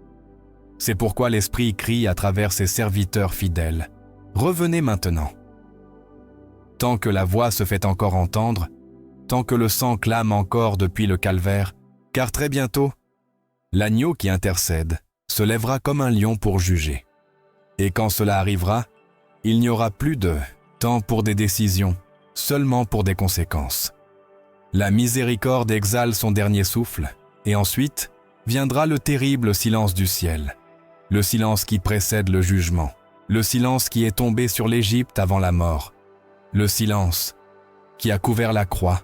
C'est pourquoi l'Esprit crie à travers ses serviteurs fidèles, « Revenez maintenant !» Tant que la voix se fait encore entendre, tant que le sang clame encore depuis le calvaire, car très bientôt, l'agneau qui intercède se lèvera comme un lion pour juger. Et quand cela arrivera, il n'y aura plus de temps pour des décisions, seulement pour des conséquences. La miséricorde exhale son dernier souffle, et ensuite viendra le terrible silence du ciel, le silence qui précède le jugement, le silence qui est tombé sur l'Égypte avant la mort, le silence qui a couvert la croix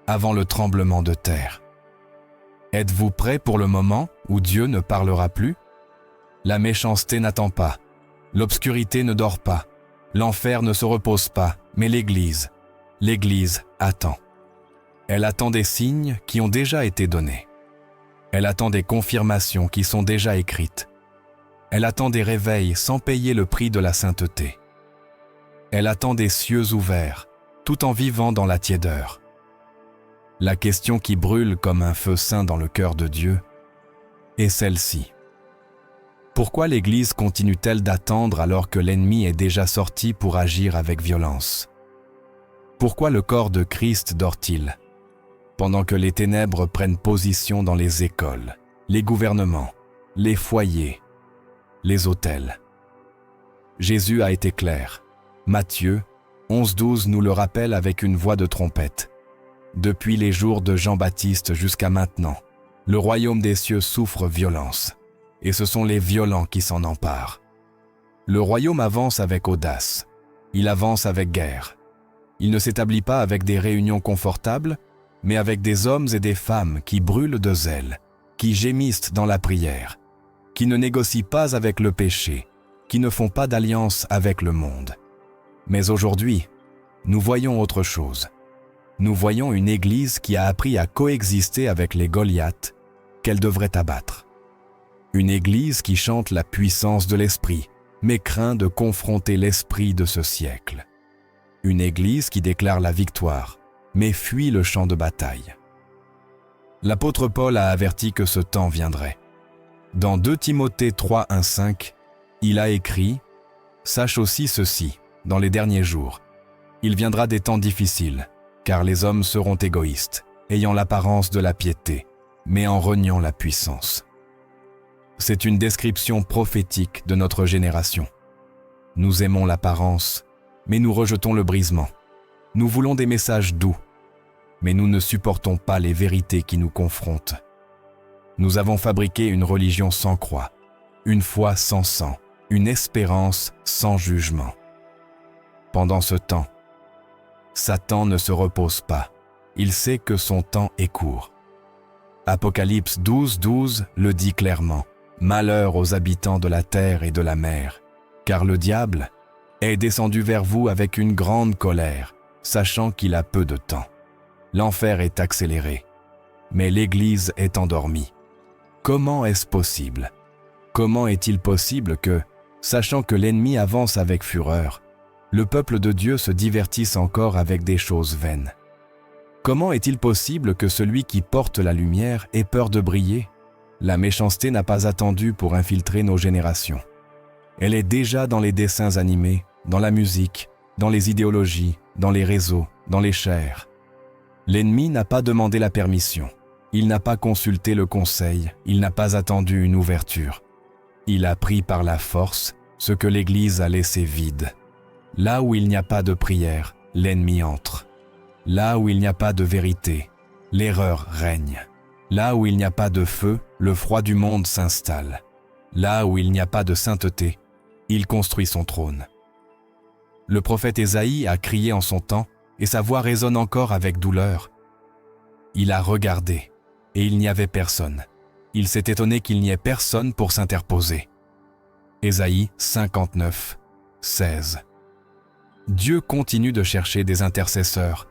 avant le tremblement de terre. Êtes-vous prêts pour le moment où Dieu ne parlera plus? La méchanceté n'attend pas, l'obscurité ne dort pas, l'enfer ne se repose pas, mais l'Église attend. Elle attend des signes qui ont déjà été donnés. Elle attend des confirmations qui sont déjà écrites. Elle attend des réveils sans payer le prix de la sainteté. Elle attend des cieux ouverts, tout en vivant dans la tiédeur. La question qui brûle comme un feu saint dans le cœur de Dieu est celle-ci. Pourquoi l'Église continue-t-elle d'attendre alors que l'ennemi est déjà sorti pour agir avec violence? Pourquoi le corps de Christ dort-il, pendant que les ténèbres prennent position dans les écoles, les gouvernements, les foyers, les hôtels? Jésus a été clair. Matthieu 11,12 nous le rappelle avec une voix de trompette. Depuis les jours de Jean-Baptiste jusqu'à maintenant, le royaume des cieux souffre violence, et ce sont les violents qui s'en emparent. Le royaume avance avec audace, il avance avec guerre. Il ne s'établit pas avec des réunions confortables, mais avec des hommes et des femmes qui brûlent de zèle, qui gémissent dans la prière, qui ne négocient pas avec le péché, qui ne font pas d'alliance avec le monde. Mais aujourd'hui, nous voyons autre chose. Nous voyons une Église qui a appris à coexister avec les Goliaths qu'elle devrait abattre. Une Église qui chante la puissance de l'Esprit, mais craint de confronter l'esprit de ce siècle. Une Église qui déclare la victoire, mais fuit le champ de bataille. L'apôtre Paul a averti que ce temps viendrait. Dans 2 Timothée 3, 1, 5, il a écrit « Sache aussi ceci, dans les derniers jours, il viendra des temps difficiles, car les hommes seront égoïstes, ayant l'apparence de la piété, mais en reniant la puissance. » C'est une description prophétique de notre génération. Nous aimons l'apparence, mais nous rejetons le brisement. Nous voulons des messages doux, mais nous ne supportons pas les vérités qui nous confrontent. Nous avons fabriqué une religion sans croix, une foi sans sang, une espérance sans jugement. Pendant ce temps, Satan ne se repose pas. Il sait que son temps est court. Apocalypse 12, 12 le dit clairement. Malheur aux habitants de la terre et de la mer, car le diable est descendu vers vous avec une grande colère, sachant qu'il a peu de temps. L'enfer est accéléré, mais l'Église est endormie. Comment est-ce possible? Comment est-il possible que, sachant que l'ennemi avance avec fureur, le peuple de Dieu se divertisse encore avec des choses vaines? Comment est-il possible que celui qui porte la lumière ait peur de briller? La méchanceté n'a pas attendu pour infiltrer nos générations. Elle est déjà dans les dessins animés, dans la musique, dans les idéologies, dans les réseaux, dans les chairs. L'ennemi n'a pas demandé la permission. Il n'a pas consulté le conseil. Il n'a pas attendu une ouverture. Il a pris par la force ce que l'Église a laissé vide. Là où il n'y a pas de prière, l'ennemi entre. Là où il n'y a pas de vérité, l'erreur règne. Là où il n'y a pas de feu, le froid du monde s'installe. Là où il n'y a pas de sainteté, il construit son trône. Le prophète Ésaïe a crié en son temps, et sa voix résonne encore avec douleur. Il a regardé, et il n'y avait personne. Il s'est étonné qu'il n'y ait personne pour s'interposer. Ésaïe 59, 16. Dieu continue de chercher des intercesseurs,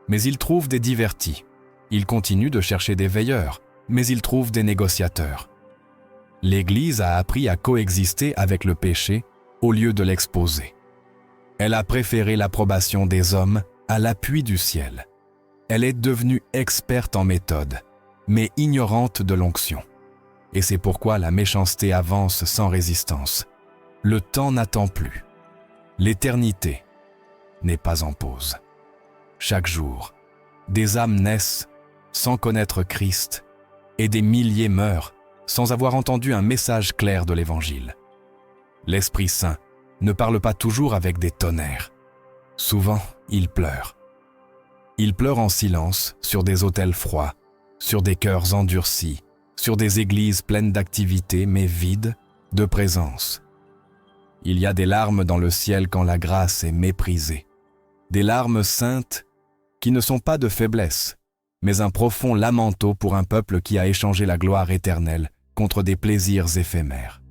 mais il trouve des divertis. Il continue de chercher des veilleurs, mais il trouve des négociateurs. L'Église a appris à coexister avec le péché au lieu de l'exposer. Elle a préféré l'approbation des hommes à l'appui du ciel. Elle est devenue experte en méthode, mais ignorante de l'onction. Et c'est pourquoi la méchanceté avance sans résistance. Le temps n'attend plus. L'éternité n'est pas en pause. Chaque jour, des âmes naissent sans connaître Christ et des milliers meurent sans avoir entendu un message clair de l'Évangile. L'Esprit Saint ne parle pas toujours avec des tonnerres. Souvent, il pleure. Il pleure en silence sur des autels froids, sur des cœurs endurcis, sur des églises pleines d'activité mais vides de présence. Il y a des larmes dans le ciel quand la grâce est méprisée. Des larmes saintes qui ne sont pas de faiblesse, mais un profond lamento pour un peuple qui a échangé la gloire éternelle contre des plaisirs éphémères.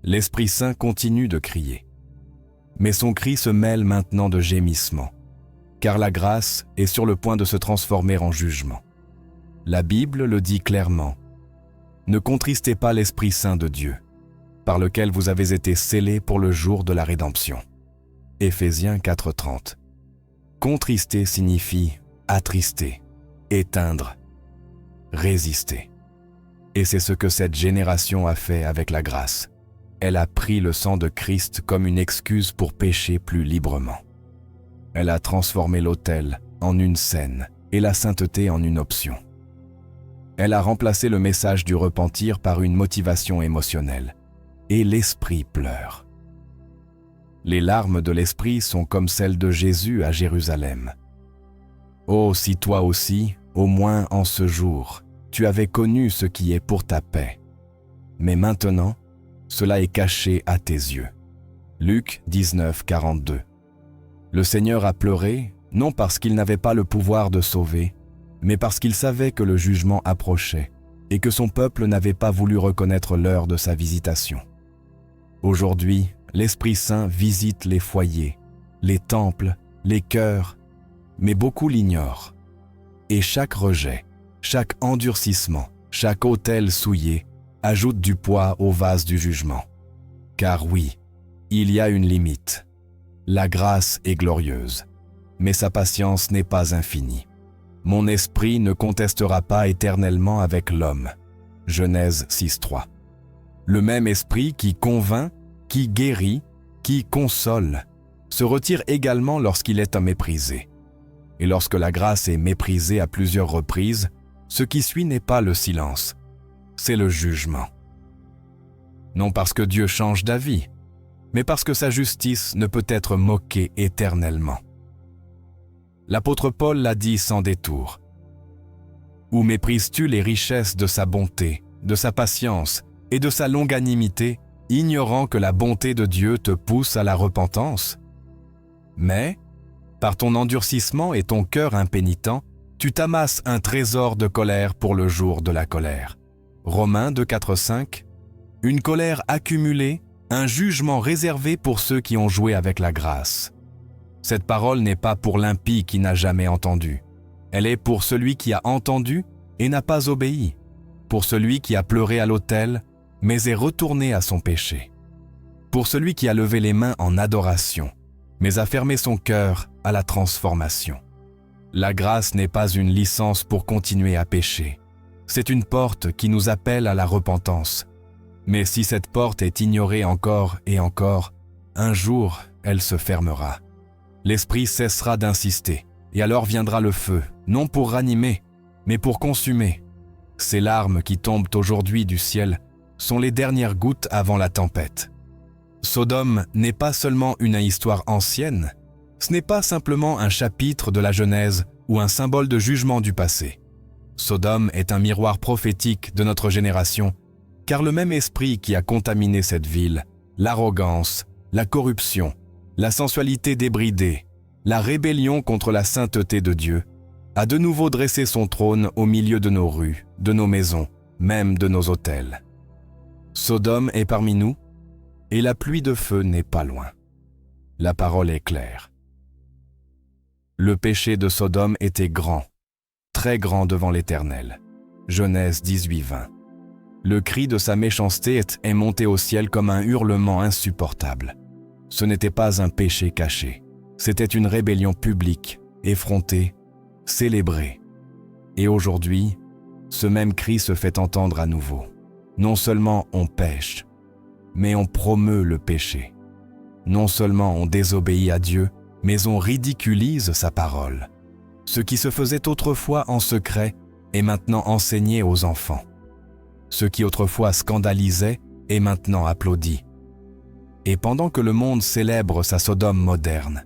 L'Esprit Saint continue de crier, mais son cri se mêle maintenant de gémissements, car la grâce est sur le point de se transformer en jugement. La Bible le dit clairement. Ne contristez pas l'Esprit Saint de Dieu, par lequel vous avez été scellés pour le jour de la rédemption. Éphésiens 4:30. Contrister signifie attrister, éteindre, résister. Et c'est ce que cette génération a fait avec la grâce. Elle a pris le sang de Christ comme une excuse pour pécher plus librement. Elle a transformé l'autel en une scène et la sainteté en une option. Elle a remplacé le message du repentir par une motivation émotionnelle. Et l'Esprit pleure. Les larmes de l'Esprit sont comme celles de Jésus à Jérusalem. Oh, si toi aussi, au moins en ce jour, tu avais connu ce qui est pour ta paix. Mais maintenant, cela est caché à tes yeux. Luc 19, 42. Le Seigneur a pleuré, non parce qu'il n'avait pas le pouvoir de sauver, mais parce qu'il savait que le jugement approchait et que son peuple n'avait pas voulu reconnaître l'heure de sa visitation. Aujourd'hui, l'Esprit Saint visite les foyers, les temples, les cœurs, mais beaucoup l'ignorent. Et chaque rejet, chaque endurcissement, chaque autel souillé ajoute du poids au vase du jugement. Car oui, il y a une limite. La grâce est glorieuse, mais sa patience n'est pas infinie. Mon esprit ne contestera pas éternellement avec l'homme. Genèse 6:3. Le même esprit qui convainc, qui guérit, qui console, se retire également lorsqu'il est méprisé. Et lorsque la grâce est méprisée à plusieurs reprises, ce qui suit n'est pas le silence, c'est le jugement. Non parce que Dieu change d'avis, mais parce que sa justice ne peut être moquée éternellement. L'apôtre Paul l'a dit sans détour. Ou méprises-tu les richesses de sa bonté, de sa patience et de sa longanimité, ignorant que la bonté de Dieu te pousse à la repentance? Mais, par ton endurcissement et ton cœur impénitent, tu t'amasses un trésor de colère pour le jour de la colère. Romains 2, 4, 5. Une colère accumulée, un jugement réservé pour ceux qui ont joué avec la grâce. Cette parole n'est pas pour l'impie qui n'a jamais entendu. Elle est pour celui qui a entendu et n'a pas obéi, pour celui qui a pleuré à l'autel, mais est retourné à son péché, pour celui qui a levé les mains en adoration, mais a fermé son cœur à la transformation. La grâce n'est pas une licence pour continuer à pécher. C'est une porte qui nous appelle à la repentance. Mais si cette porte est ignorée encore et encore, un jour, elle se fermera. L'esprit cessera d'insister, et alors viendra le feu, non pour ranimer, mais pour consumer. Ces larmes qui tombent aujourd'hui du ciel sont les dernières gouttes avant la tempête. Sodome n'est pas seulement une histoire ancienne, ce n'est pas simplement un chapitre de la Genèse ou un symbole de jugement du passé. Sodome est un miroir prophétique de notre génération, car le même esprit qui a contaminé cette ville l'arrogance, la corruption, la sensualité débridée, la rébellion contre la sainteté de Dieu, a de nouveau dressé son trône au milieu de nos rues, de nos maisons, même de nos autels. Sodome est parmi nous, et la pluie de feu n'est pas loin. La parole est claire. Le péché de Sodome était grand, très grand devant l'Éternel. Genèse 18:20. Le cri de sa méchanceté est monté au ciel comme un hurlement insupportable. Ce n'était pas un péché caché, c'était une rébellion publique, effrontée, célébrée. Et aujourd'hui, ce même cri se fait entendre à nouveau. Non seulement on pêche, mais on promeut le péché. Non seulement on désobéit à Dieu, mais on ridiculise sa parole. Ce qui se faisait autrefois en secret est maintenant enseigné aux enfants. Ce qui autrefois scandalisait est maintenant applaudi. Et pendant que le monde célèbre sa Sodome moderne,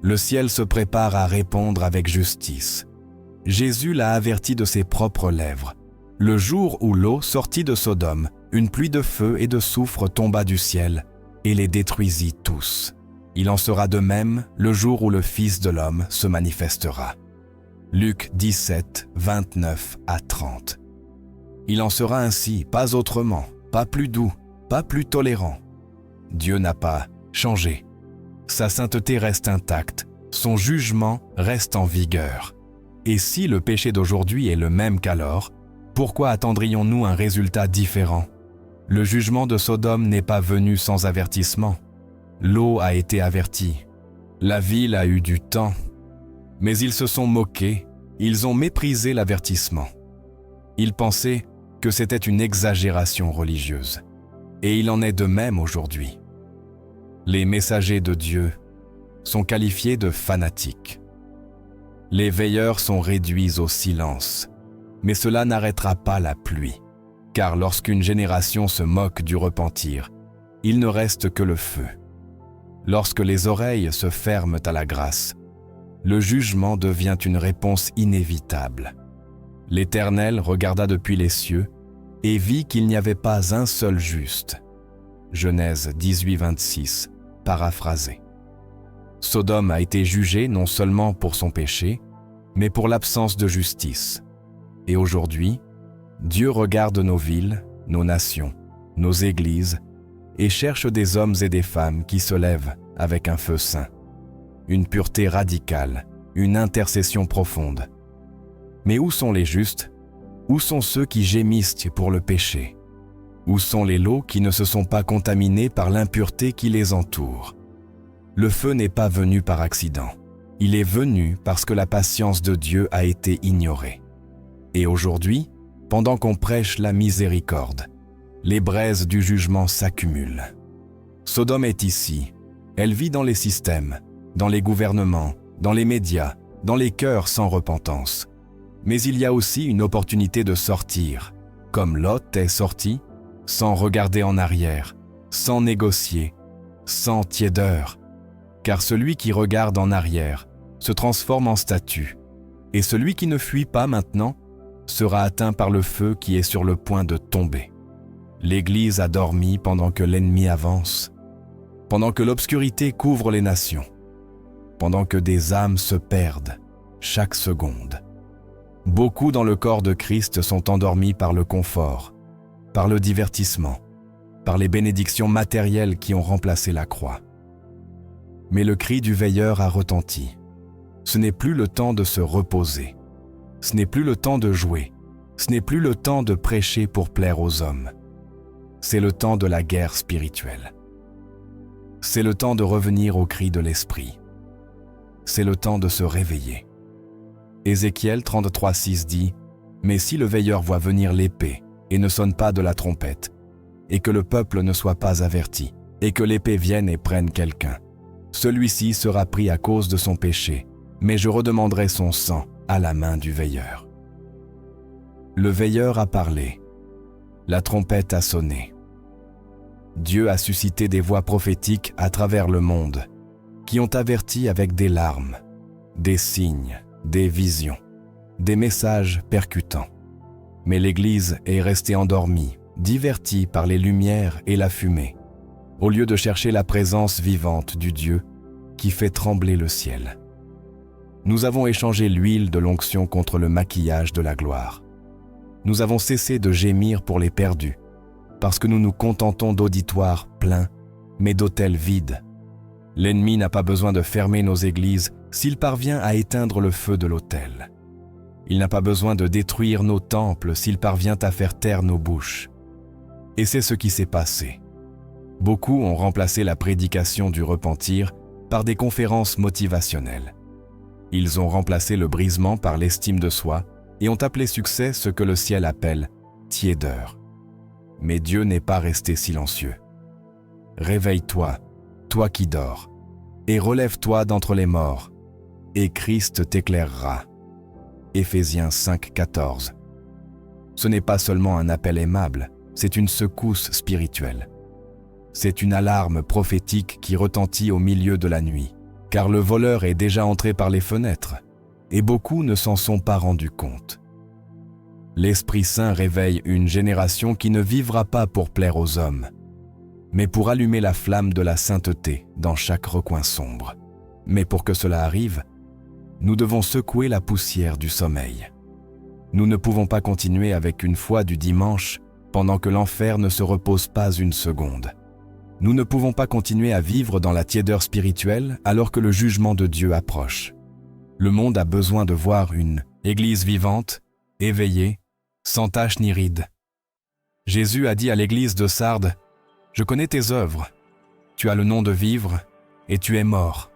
le ciel se prépare à répondre avec justice. Jésus l'a averti de ses propres lèvres. Le jour où l'eau sortit de Sodome, une pluie de feu et de soufre tomba du ciel et les détruisit tous. Il en sera de même le jour où le Fils de l'homme se manifestera. Luc 17, 29 à 30. Il en sera ainsi, pas autrement, pas plus doux, pas plus tolérant. Dieu n'a pas changé. Sa sainteté reste intacte, son jugement reste en vigueur. Et si le péché d'aujourd'hui est le même qu'alors, pourquoi attendrions-nous un résultat différent? Le jugement de Sodome n'est pas venu sans avertissement. L'eau a été avertie. La ville a eu du temps. Mais ils se sont moqués, ils ont méprisé l'avertissement. Ils pensaient que c'était une exagération religieuse. Et il en est de même aujourd'hui. Les messagers de Dieu sont qualifiés de fanatiques. Les veilleurs sont réduits au silence. Mais cela n'arrêtera pas la pluie, car lorsqu'une génération se moque du repentir, il ne reste que le feu. Lorsque les oreilles se ferment à la grâce, le jugement devient une réponse inévitable. L'Éternel regarda depuis les cieux et vit qu'il n'y avait pas un seul juste. Genèse 18, 26, paraphrasé. Sodome a été jugé non seulement pour son péché, mais pour l'absence de justice. Et aujourd'hui, Dieu regarde nos villes, nos nations, nos églises et cherche des hommes et des femmes qui se lèvent avec un feu saint, une pureté radicale, une intercession profonde. Mais où sont les justes? Où sont ceux qui gémissent pour le péché? Où sont les lots qui ne se sont pas contaminés par l'impureté qui les entoure? Le feu n'est pas venu par accident. Il est venu parce que la patience de Dieu a été ignorée. Et aujourd'hui, pendant qu'on prêche la miséricorde, les braises du jugement s'accumulent. Sodome est ici. Elle vit dans les systèmes, dans les gouvernements, dans les médias, dans les cœurs sans repentance. Mais il y a aussi une opportunité de sortir, comme Lot est sorti, sans regarder en arrière, sans négocier, sans tiédeur. Car celui qui regarde en arrière se transforme en statue, et celui qui ne fuit pas maintenant sera atteint par le feu qui est sur le point de tomber. L'Église a dormi pendant que l'ennemi avance, pendant que l'obscurité couvre les nations, pendant que des âmes se perdent chaque seconde. Beaucoup dans le corps de Christ sont endormis par le confort, par le divertissement, par les bénédictions matérielles qui ont remplacé la croix. Mais le cri du veilleur a retenti. Ce n'est plus le temps de se reposer. Ce n'est plus le temps de jouer. Ce n'est plus le temps de prêcher pour plaire aux hommes. C'est le temps de la guerre spirituelle. C'est le temps de revenir au cri de l'Esprit. C'est le temps de se réveiller. Ézéchiel 33:6 dit « Mais si le veilleur voit venir l'épée et ne sonne pas de la trompette, et que le peuple ne soit pas averti, et que l'épée vienne et prenne quelqu'un, celui-ci sera pris à cause de son péché, mais je redemanderai son sang à la main du veilleur. » Le veilleur a parlé. La trompette a sonné. Dieu a suscité des voix prophétiques à travers le monde, qui ont averti avec des larmes, des signes, des visions, des messages percutants. Mais l'Église est restée endormie, divertie par les lumières et la fumée. au lieu de chercher la présence vivante du Dieu qui fait trembler le ciel. Nous avons échangé l'huile de l'onction contre le maquillage de la gloire. Nous avons cessé de gémir pour les perdus, parce que nous nous contentons d'auditoires pleins, mais d'autels vides. L'ennemi n'a pas besoin de fermer nos églises s'il parvient à éteindre le feu de l'autel. Il n'a pas besoin de détruire nos temples s'il parvient à faire taire nos bouches. Et c'est ce qui s'est passé. Beaucoup ont remplacé la prédication du repentir par des conférences motivationnelles. Ils ont remplacé le brisement par l'estime de soi et ont appelé succès ce que le ciel appelle tiédeur. Mais Dieu n'est pas resté silencieux. Réveille-toi, toi qui dors, et relève-toi d'entre les morts, et Christ t'éclairera. Éphésiens 5,14. Ce n'est pas seulement un appel aimable, c'est une secousse spirituelle. C'est une alarme prophétique qui retentit au milieu de la nuit, car le voleur est déjà entré par les fenêtres, et beaucoup ne s'en sont pas rendus compte. L'Esprit Saint réveille une génération qui ne vivra pas pour plaire aux hommes, mais pour allumer la flamme de la sainteté dans chaque recoin sombre. Mais pour que cela arrive, nous devons secouer la poussière du sommeil. Nous ne pouvons pas continuer avec une foi du dimanche pendant que l'enfer ne se repose pas une seconde. Nous ne pouvons pas continuer à vivre dans la tiédeur spirituelle alors que le jugement de Dieu approche. Le monde a besoin de voir une Église vivante, éveillée, sans tache ni ride. Jésus a dit à l'église de Sardes, « Je connais tes œuvres. Tu as le nom de vivre et tu es mort.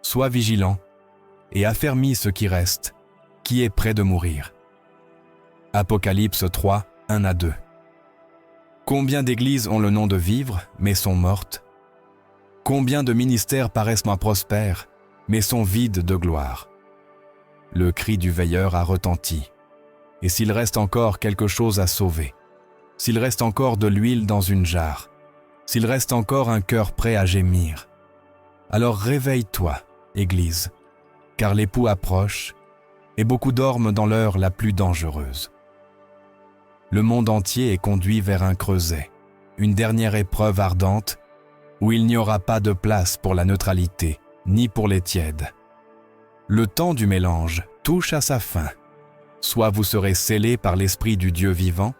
Sois vigilant et affermis ce qui reste, qui est près de mourir. » Apocalypse 3, 1-2. Combien d'églises ont le nom de vivre, mais sont mortes? Combien de ministères paraissent moins prospères, mais sont vides de gloire? Le cri du veilleur a retenti. Et s'il reste encore quelque chose à sauver, s'il reste encore de l'huile dans une jarre, s'il reste encore un cœur prêt à gémir, alors réveille-toi, Église, car l'époux approche et beaucoup dorment dans l'heure la plus dangereuse. Le monde entier est conduit vers un creuset, une dernière épreuve ardente où il n'y aura pas de place pour la neutralité ni pour les tièdes. Le temps du mélange touche à sa fin. Soit vous serez scellés par l'Esprit du Dieu vivant,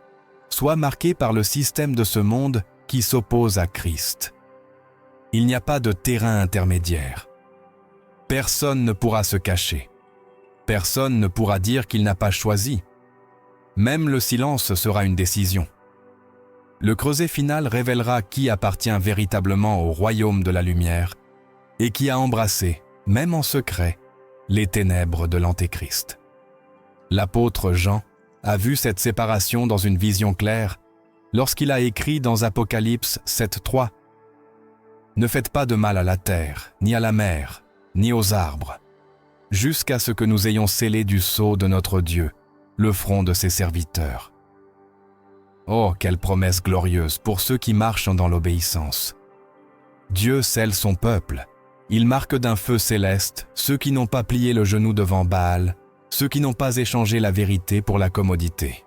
soit marqués par le système de ce monde qui s'oppose à Christ. Il n'y a pas de terrain intermédiaire. Personne ne pourra se cacher. Personne ne pourra dire qu'il n'a pas choisi. Même le silence sera une décision. Le creuset final révélera qui appartient véritablement au royaume de la lumière et qui a embrassé, même en secret, les ténèbres de l'Antéchrist. L'apôtre Jean a vu cette séparation dans une vision claire lorsqu'il a écrit dans Apocalypse 7,3 « Ne faites pas de mal à la terre, ni à la mer, ni aux arbres, jusqu'à ce que nous ayons scellé du sceau de notre Dieu le front de ses serviteurs. » Oh, quelle promesse glorieuse pour ceux qui marchent dans l'obéissance. Dieu scelle son peuple. Il marque d'un feu céleste ceux qui n'ont pas plié le genou devant Baal, ceux qui n'ont pas échangé la vérité pour la commodité.